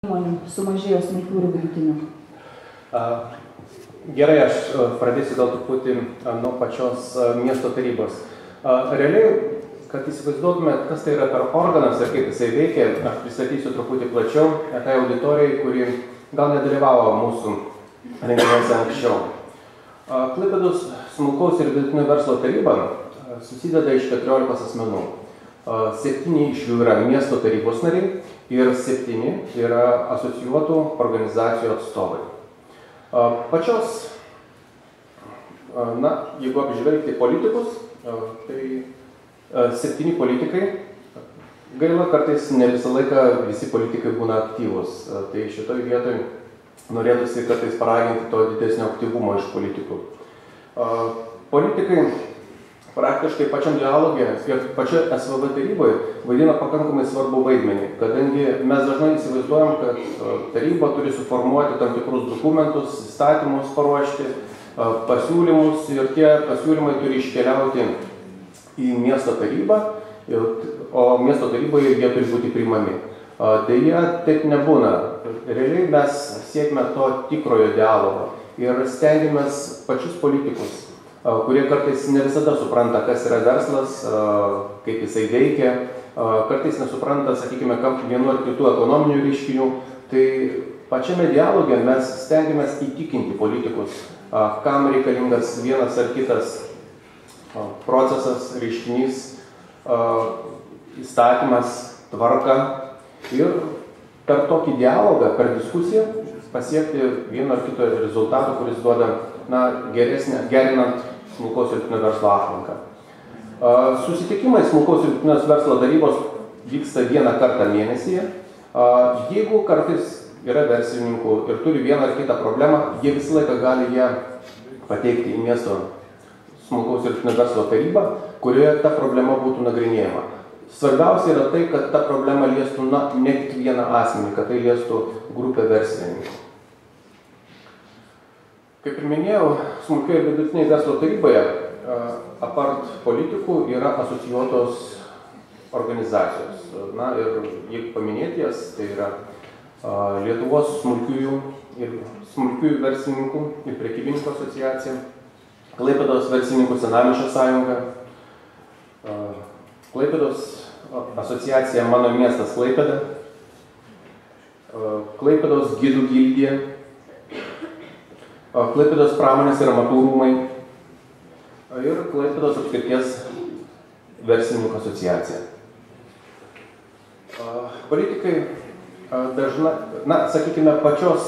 įmonių sumažėjo smulkių ir vidutinių? Gerai, aš pradėsiu gal truputį nuo pačios miesto tarybos. Realiai, kad įsivaizduotumėt, kas tai yra per organas ir kaip jisai veikia, aš pristatysiu truputį plačiau tai auditorijai, kuri gal nedalyvavo mūsų renginiuose anksčiau. Klaipėdos smulkaus ir vidutinio verslo taryba susideda iš 14 asmenų. 7 iš jų yra miesto tarybos nariai ir 7 yra asocijuotų organizacijų atstovai. Pačios, jeigu apžvelgti politikus, tai 7 politikai, gaila, kartais ne visą laiką visi politikai būna aktyvus. Tai šitoj vietoj norėtųsi kartais paraginti to didesnio aktyvumo iš politikų. Politikai praktiškai pačiam dialogė ir pačia SVV taryboje vaidina pakankamai svarbu vaidmenį, kadangi mes dažnai įsivaizduojam, kad taryba turi suformuoti tam tikrus dokumentus, įstatymus paruošti, pasiūlymus ir tie pasiūlymai turi iškeliauti į miesto tarybą, o miesto taryboje jie turi būti priimami. Deja, taip nebūna. Realiai mes siekime to tikrojo dialogo ir stengiamės pačius politikus, kurie kartais ne visada supranta, kas yra verslas, kaip jisai veikia, kartais nesupranta, sakykime, vienu ar kitų ekonominių reiškinių. Tai pačiame dialoge mes stengiamės įtikinti politikus, kam reikalingas vienas ar kitas procesas, reiškinys, įstatymas, tvarka ir per tokį dialogą, per diskusiją pasiekti vieno ar kito rezultato, kuris duoda gerinant smulkaus ir vidutinio verslo aplinką. Susitikimai smulkaus ir vidutinio verslo tarybos vyksta vieną kartą mėnesyje. Jeigu kartais yra verslininkų ir turi vieną ar kitą problemą, jie visą laiką gali ją pateikti į miesto smulkaus ir vidutinio verslo tarybą, kurioje ta problema būtų nagrinėjama. Svarbiausia yra tai, kad ta problema liestų ne tik vieną asmenį, kad tai liestų grupę verslininkų. Kaip ir minėjau, smulkioje ir vidutinėje verslo taryboje, apart politikų, yra asocijuotos organizacijos. Ir jeigu paminėti jas, tai yra Lietuvos smulkiųjų verslininkų ir prekybininkų asociacija, Klaipėdos verslininkų senamiesčio sąjunga, Klaipėdos asociacija Mano miestas Klaipėda, Klaipėdos gidų gildija, Klaipėdos pramonės ir amatų rūmai ir Klaipėdos apskrities verslininkų asociacija. Politikai dažnai, sakykime, pačios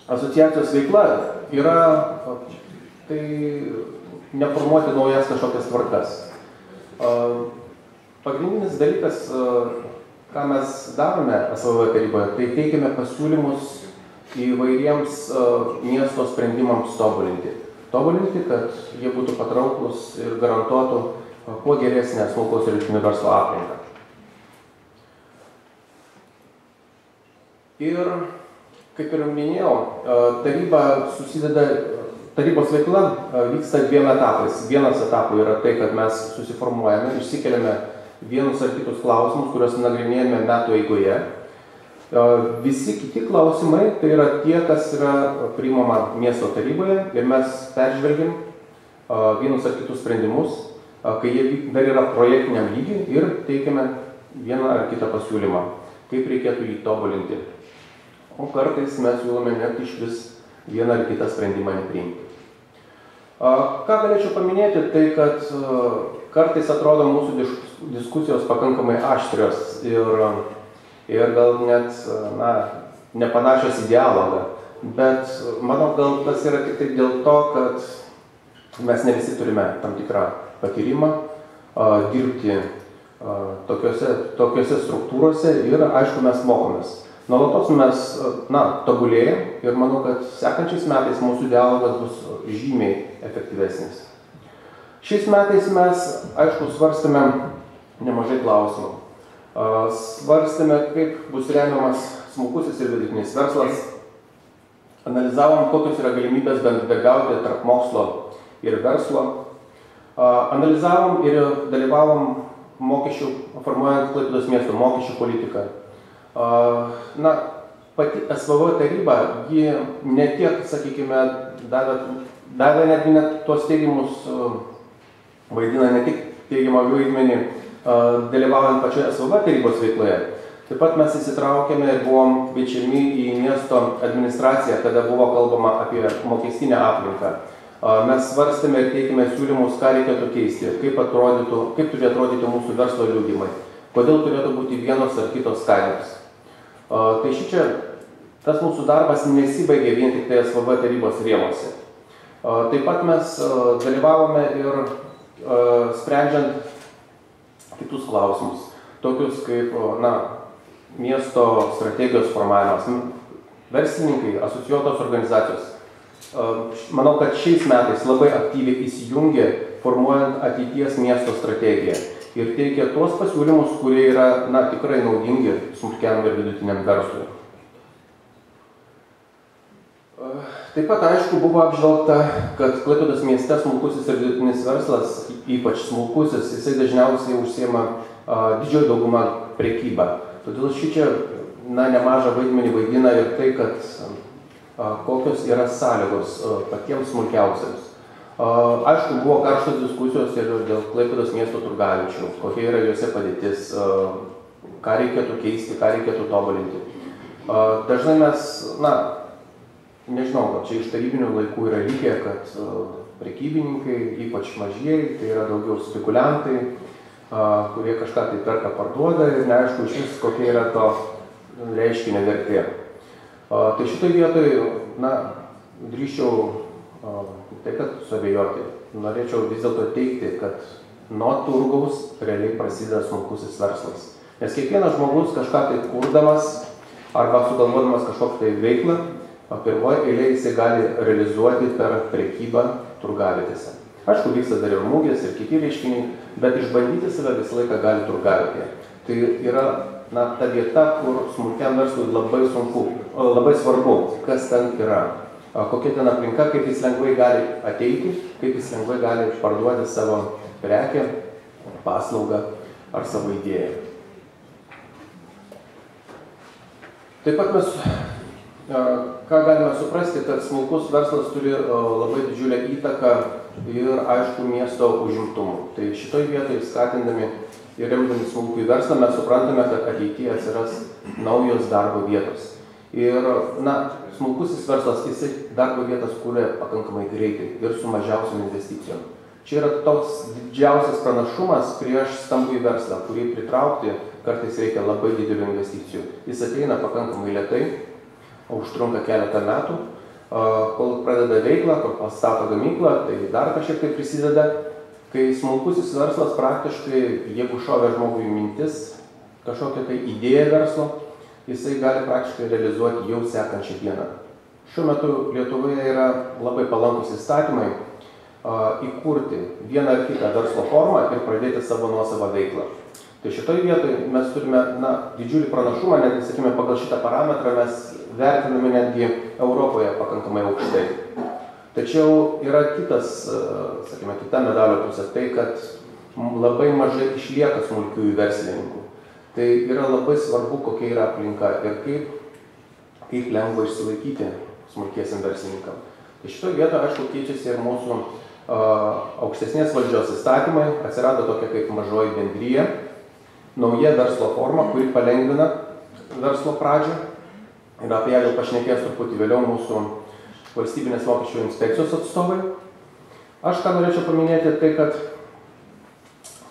asociacijos veikla yra tai neformuoti naujas kažkokias tvarkas. Pagrindinis dalykas, ką mes darome SVV taryboje, tai teikiame pasiūlymus įvairiems miesto sprendimams tobulinti. Tobulinti, kad jie būtų patrauklus ir garantuotų kuo geresnę smulkaus ir vidutinio verslo aplinką. Ir, kaip ir minėjau, tarybos veikla vyksta 2 etapais. Vienas etapų yra tai, kad mes susiformuojame, išsikeliame vienus ar kitus klausimus, kuriuos nagrinėjame metų eigoje. Visi kiti klausimai tai yra tie, kas yra priimama miesto taryboje ir mes peržvelgiam vienus ar kitus sprendimus, kai jie dar yra projektiniam lygy ir teikiame vieną ar kitą pasiūlymą, kaip reikėtų jį tobulinti. O kartais mes siūlome net iš vis vieną ar kitą sprendimą nepriimti. Ką galėčiau paminėti, tai kad kartais atrodo mūsų diskusijos pakankamai aštrios ir gal net nepanašios į dialogą. Bet manau, gal tas yra tik tai dėl to, kad mes ne visi turime tam tikrą patyrimą dirbti tokiose struktūrose ir, aišku, mes mokomės. Nuolatos mes tobulėjam ir manau, kad sekančiais metais mūsų dialogas bus žymiai efektyvesnis. Šiais metais mes, aišku, svarstėme nemažai klausimų. Svarstėme, kaip bus remiamas smulkusis ir vidutinis verslas. Analizavom, kokios yra galimybės bendradarbiauti tarp mokslo ir verslo. Analizavom ir dalyvavom formuojant Klaipėdos miesto mokesčių politiką. pati SVV taryba, ji ne tiek, sakykime, davė netgi net tuos teigiamus, vaidina ne tik teigiamą vaidmenį dalyvaujant pačioje SVV tarybos veikloje. Taip pat mes įsitraukėme ir buvom kviečiami į miesto administraciją, kada buvo kalbama apie mokestinę aplinką. Mes svarstėme ir teikėme siūlymus, ką reikėtų keisti, kaip turi atrodyti mūsų verslo liudijimai, kodėl turėtų būti vienos ar kitos kainos. Tai šičia tas mūsų darbas nesibaigė vien tik tai SVV tarybos rėmuose. Taip pat mes dalyvavome ir sprendžiant kitus klausimus, tokius kaip miesto strategijos formavimas, verslininkai, asocijuotos organizacijos. Manau, kad šiais metais labai aktyviai įsijungė, formuojant ateities miesto strategiją ir teikia tuos pasiūlymus, kurie yra tikrai naudingi smulkiam ir vidutiniam verslui. Taip pat, aišku, buvo apžvelgta, kad Klaipėdos mieste smulkusis ir vidutinis verslas, ypač smulkusis, jisai dažniausiai užsiema didžioji dauguma prekybą. Todėl šičia nemažą vaidmenį vaidina ir tai, kad kokios yra sąlygos patiems smulkiausiams. Aišku, buvo karštos diskusijos ir dėl Klaipėdos miesto turgaviečių, kokia yra juose padėtis, ką reikėtų keisti, ką reikėtų tobulinti. Dažnai mes, nežinau, čia iš tarybinių laikų yra likę, kad prekybininkai, ypač mažieji, tai yra daugiau spekuliantai, kurie kažką tai perka, parduoda ir neaišku iš vis, kokia yra to reiškinio vertė. Tai šitoj vietoj, drįsčiau tai, kad suabejoti. Norėčiau vis dėlto teikti, kad nuo turgaus realiai prasideda smulkusis verslas. Nes kiekvienas žmogus kažką tai kurdamas arba sugalvodamas kažkokią tai veiklą, pirmoje eilėje jisai gali realizuoti per prekybą turgavietėse. Aišku, vyksta dar ir mūgės ir kiti reiškiniai, bet išbandyti save visą laiką gali turgavietėje. Tai yra ta vieta, kur smulkiam verslui labai svarbu, kas ten yra, kokia ten aplinka, kaip jis lengvai gali ateiti, kaip jis lengvai gali parduoti savo prekę, paslaugą ar savo idėją. Taip pat mes, ką galime suprasti, kad smulkus verslas turi labai didžiulę įtaką ir, aišku, miesto užimtumų. Tai šitoj vietoj skatindami ir remdami smulkų verslą mes suprantame, kad ateityje atsiras naujos darbo vietos. Ir, smulkusis verslas, jisai darbo vietas kuria pakankamai greitai ir su mažiausiom investicijom. Čia yra toks didžiausias pranašumas prieš stambųjį verslą, kurį pritraukti kartais reikia labai didelių investicijų. Jis ateina pakankamai lėtai, užtrunka keletą metų, kol pradeda veiklą, kol pastato gamyklą, tai dar kažkiek tai prisideda. Kai smulkusis verslas praktiškai, jeigu šovė žmogui mintis, kažkokią tai idėją verslo, jisai gali praktiškai realizuoti jau sekančią dieną. Šiuo metu Lietuvoje yra labai palankus įstatymai įkurti vieną ar kitą verslo formą ir pradėti savo nuosavą veiklą. Tai šitoj vietoj mes turime didžiulį pranašumą, netgi, sakykime, pagal šitą parametrą mes vertiname netgi Europoje pakankamai aukštai. Tačiau yra kita medalio pusė, tai kad labai mažai išlieka smulkiųjų verslininkų. Tai yra labai svarbu, kokia yra aplinka ir kaip lengva išsilaikyti smulkiesiam verslininkam. Tai šitoje vietoje, aišku, keičiasi ir mūsų aukštesnės valdžios įstatymai, atsirado tokia kaip mažoji bendrija, nauja verslo forma, kuri palengvina verslo pradžią. Ir apie ją jau pašnekės truputį vėliau mūsų valstybinės mokesčių inspekcijos atstovai. Aš ką norėčiau paminėti, tai kad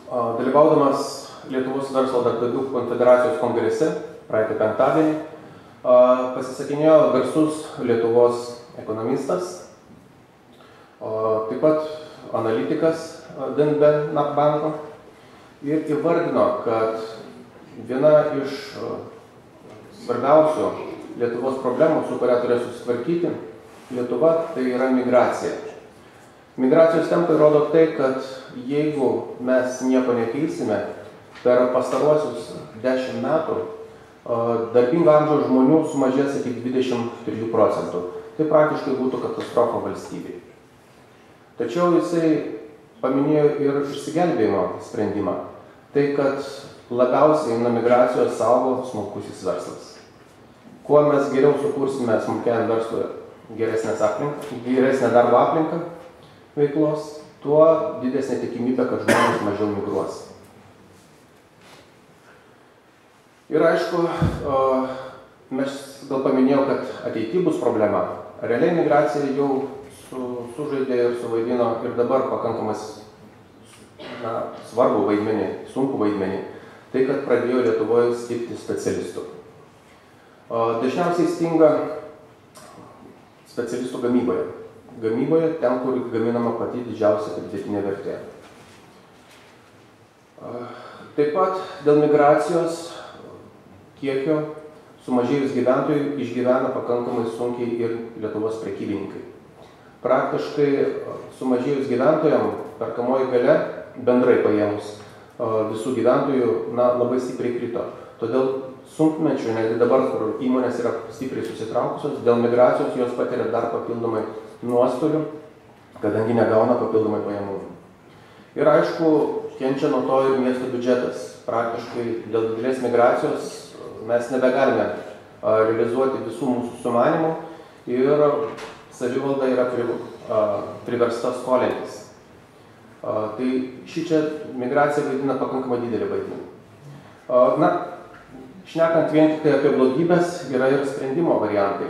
dalyvaudamas Lietuvos verslo darbdavių konfederacijos kongrese praeitą penktadienį pasisakinėjo garsus Lietuvos ekonomistas, taip pat analitikas DNB banko ir įvardino, kad viena iš svarbiausių Lietuvos problemų, su kuria turės susitvarkyti Lietuva, tai yra migracija. Migracijos tempai rodo tai, kad jeigu mes nieko nekeisime, per pastaruosius 10 metų darbingo amžiaus žmonių sumažės iki 23%. Tai praktiškai būtų katastrofa valstybei. Tačiau jisai paminėjo ir išsigelbėjimo sprendimą. Tai, kad labiausiai nuo migracijos saugo smulkusis verslas. kuo mes geriau sukursime smulkiajam verslui geresnę darbo aplinką veiklos, tuo didesnė tikimybė, kad žmonės mažiau migruos. Ir aišku, mes gal paminėjau, kad ateityje bus problema. Realiai migracija jau sužaidė ir suvaidino ir dabar pakankamai svarbų vaidmenį, sunkų vaidmenį, tai kad pradėjo Lietuvoje stigti specialistų. Dažniausiai stinga specialistų gamyboje. Gamyboje ten, kur gaminama pati didžiausia pridėtinė vertė. Taip pat dėl migracijos kiekio sumažėjus gyventojų išgyvena pakankamai sunkiai ir Lietuvos prekybininkai. Praktiškai sumažėjus gyventojams perkamoji galia bendrai paėmus visų gyventojų labai stipriai krito. Todėl sunkmečių, netgi dabar, kur įmonės yra stipriai susitraukusios, dėl migracijos jos patiria dar papildomai nuostolių, kadangi negauna papildomai pajamų. Ir aišku, kenčia nuo to ir miesto biudžetas. Praktiškai dėl didelės migracijos mes nebegalime realizuoti visų mūsų sumanimų ir savivalda yra priversta skolintis. Tai šičia migracija vaidina pakankamai didelį vaidmenį. Šnekant vien tik apie blogybės, yra ir sprendimo variantai.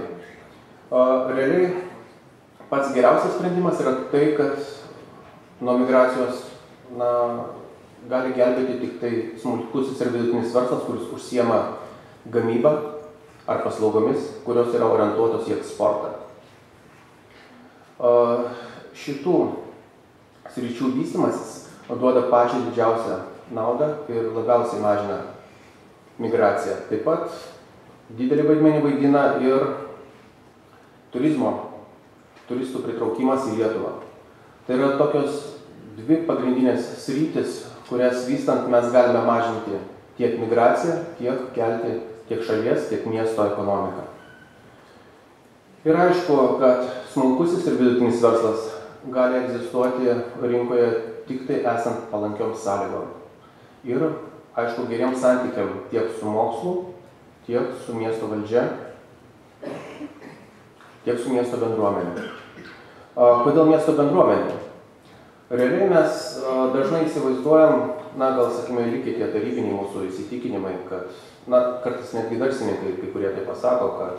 Realiai pats geriausias sprendimas yra tai, kad nuo migracijos gali gelbėti tik tai smulkusis ir vidutinis verslas, kuris užsiema gamybą ar paslaugomis, kurios yra orientuotos į eksportą. Šitų sričių vystymasis duoda pačią didžiausią naudą ir labiausiai mažina migraciją. Taip pat didelį vaidmenį vaidina ir turistų pritraukimas į Lietuvą. Tai yra tokios dvi pagrindinės sritis, kurias vystant mes galime mažinti tiek migraciją, tiek kelti tiek šalies, tiek miesto ekonomiką. Ir aišku, kad smulkusis ir vidutinis verslas gali egzistuoti rinkoje tik tai esant palankiom sąlygom. Ir, aišku, geriem santykiam tiek su mokslu, tiek su miesto valdžia, tiek su miesto bendruomenė. Kodėl miesto bendruomenė? Realiai mes dažnai įsivaizduojam, gal sakime, likę tie tarybiniai mūsų įsitikinimai, kad, kartais netgi verslininkai, kai kurie tai pasako, kad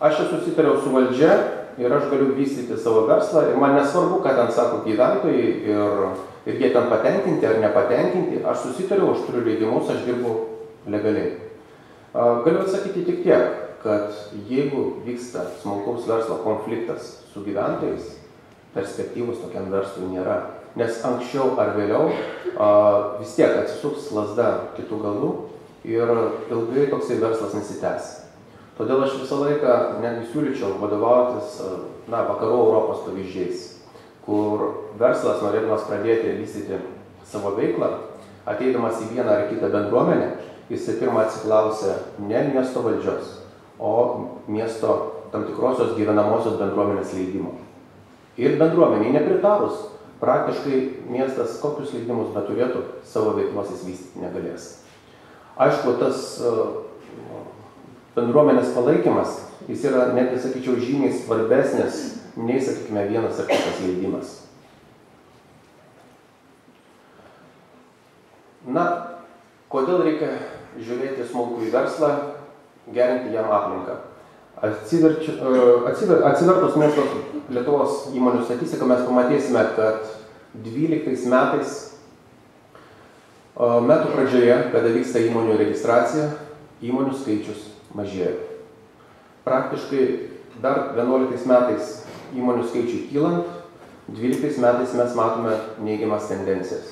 aš čia susitariau su valdžia ir aš galiu vystyti savo verslą ir man nesvarbu, ką ten sako gyventojai ir jie ten patenkinti ar nepatenkinti, aš susitariau, aš turiu leidimus, aš dirbu legaliai. Galiu atsakyti tik tiek, kad jeigu vyksta smulkaus verslo konfliktas su gyventojais, perspektyvos tokiam verslui nėra. Nes anksčiau ar vėliau vis tiek atsisuks lazda kitų galų ir ilgai toksai verslas nesitęs. Todėl aš visą laiką netgi siūlyčiau vadovautis vakarų Europos pavyzdžiais, kur verslas, norėdamas pradėti vystyti savo veiklą, ateidamas į vieną ar kitą bendruomenę, jisai pirmą atsiklausia ne miesto valdžios, o miesto tam tikrosios gyvenamosios bendruomenės leidimo. Ir bendruomeniai nepritarus, praktiškai miestas kokius leidimus beturėtų, savo veiklos jis vystyti negalės. Aišku, tas bendruomenės palaikymas, jis yra, netgi sakyčiau, žymiai svarbesnis nei, sakykime, vienas ar kitas leidimas. Kodėl reikia žiūrėti smulkų į verslą, gerinti jam aplinką? Atsivertus mūsų Lietuvos įmonių statistiką, mes pamatysime, kad 12 metais metų pradžioje, kada vyksta įmonių registracija, įmonių skaičius mažėjo. Praktiškai dar 11 metais įmonių skaičiui kylant, 12 metais mes matome neigiamas tendencijas.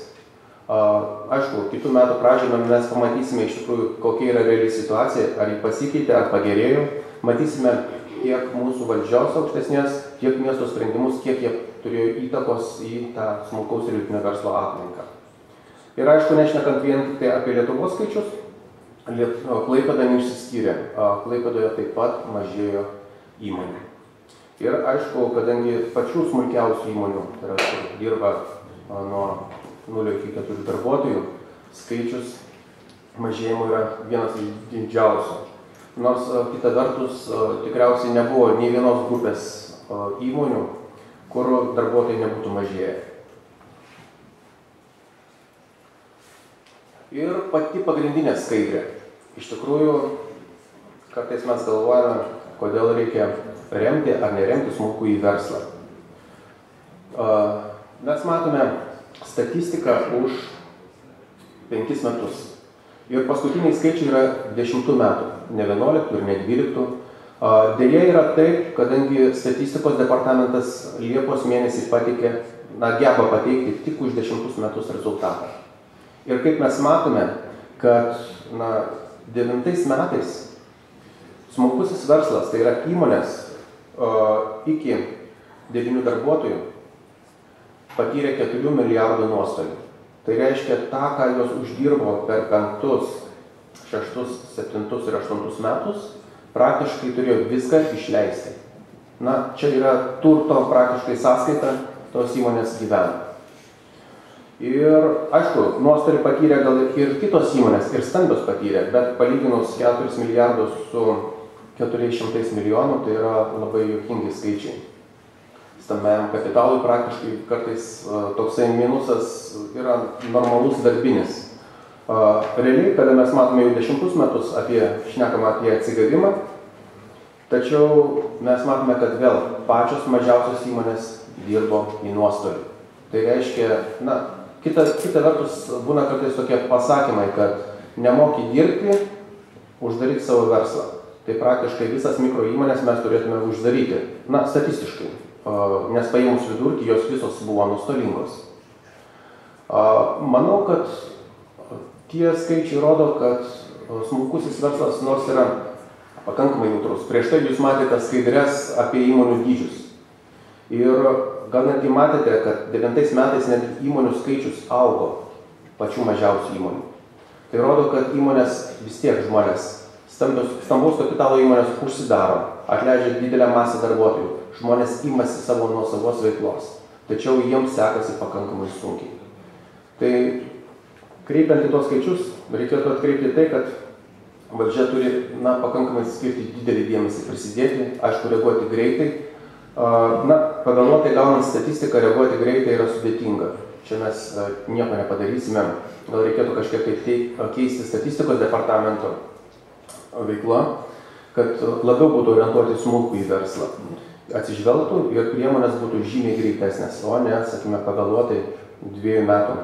Aišku, kitų metų pradžioje mes pamatysime iš tikrųjų, kokia yra reali situacija, ar jį pasikeitė, ar pagerėjo. Matysime tiek mūsų valdžios aukštesnės, tiek miesto sprendimus, kiek jie turėjo įtakos į tą smulkaus ir vidutinio verslo aplinką. Ir aišku, nešnekant vien tik tai apie Lietuvos skaičius, Klaipėda neišsiskyrė. Klaipėdoje taip pat mažėjo įmonių. Ir aišku, kadangi pačių smulkiausių įmonių, tai yra, kur dirba nuo 0 iki 4 darbuotojų, skaičius mažėjimo yra vienas iš didžiausių. nors kita vertus tikriausiai nebuvo nei vienos grupės įmonių, kur darbuotojai nebūtų mažėję. Ir pati pagrindinė skaidrė. Iš tikrųjų, kartais mes galvojame, kodėl reikia remti ar neremti smulkųjį verslą. Mes matome statistiką už 5 metus. Ir paskutiniai skaičiai yra 10 metų, ne 11 ir ne 12. Deja yra taip, kadangi statistikos departamentas Liepos mėnesį geba pateikti tik už 10 metus rezultatą. Ir kaip mes matome, kad 9 metais smulkusis verslas, tai yra įmonės iki 9 darbuotojų, patyrė 4 milijardų nuostolių. Tai reiškia tą, ką jos uždirbo per 5, 6, 7 ir 8 metus, praktiškai turėjo viską išleisti. Čia yra turto praktiškai sąskaita, tos įmonės gyvena. Ir, aišku, nuostolį patyrė gal ir kitos įmonės, ir stambios patyrė, bet palyginus 4 milijardus su 400 milijonų, tai yra labai juokingi skaičiai. Stambiajam kapitalui praktiškai kartais toksai minusas yra normalus darbinis. Realiai, kada mes matome jau 10 metus šnekam apie atsigavimą, tačiau mes matome, kad vėl pačios mažiausios įmonės dirbo į nuostolį. Tai reiškia, kita vertus būna kartais tokie pasakymai, kad nemoki dirbti, uždaryk savo verslą. Tai praktiškai visas mikro įmonės mes turėtume uždaryti, statistiškai, nes paėmus vidurkį jos visos buvo nuostolingos. Manau, kad tie skaičiai rodo, kad smulkusis verslas nors yra pakankamai jautrus. Prieš tai jūs matėte skaidres apie įmonių dydžius. Ir gal netgi matėte, kad 9 metais net įmonių skaičius augo, pačių mažiausių įmonių. Tai rodo, kad įmonės vis tiek žmonės, stambaus kapitalo įmonės užsidaro, atleidžia didelę masę darbuotojų, žmonės imasi savo nuosavos veiklos, tačiau jiems sekasi pakankamai sunkiai. Tai kreipiant į tos skaičius, reikėtų atkreipti tai, kad valdžia turi pakankamai skirti didelį dėmesį prisidėti, aišku, reaguoti greitai. Pavėluotai gaunant statistiką, reaguoti greitai yra sudėtinga. Čia mes nieko nepadarysime, gal reikėtų kažkiek tai keisti statistikos departamento veikla, kad labiau būtų orientuoti smulkų į verslą. Atsižvelgtų ir priemonės būtų žymiai greitesnės, o ne, sakime, pavėluotai 2 metų.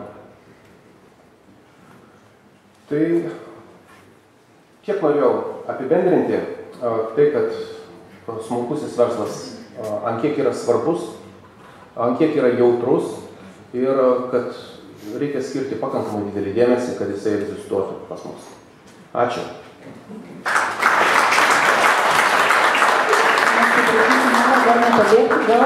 Tai kiek norėjau apibendrinti tai, kad smulkusis verslas ant kiek yra svarbus, ant kiek yra jautrus ir kad reikia skirti pakankamai didelį dėmesį, kad jisai egzistuotų pas mus. Ačiū. Mes paprašysime, galime padėti, gal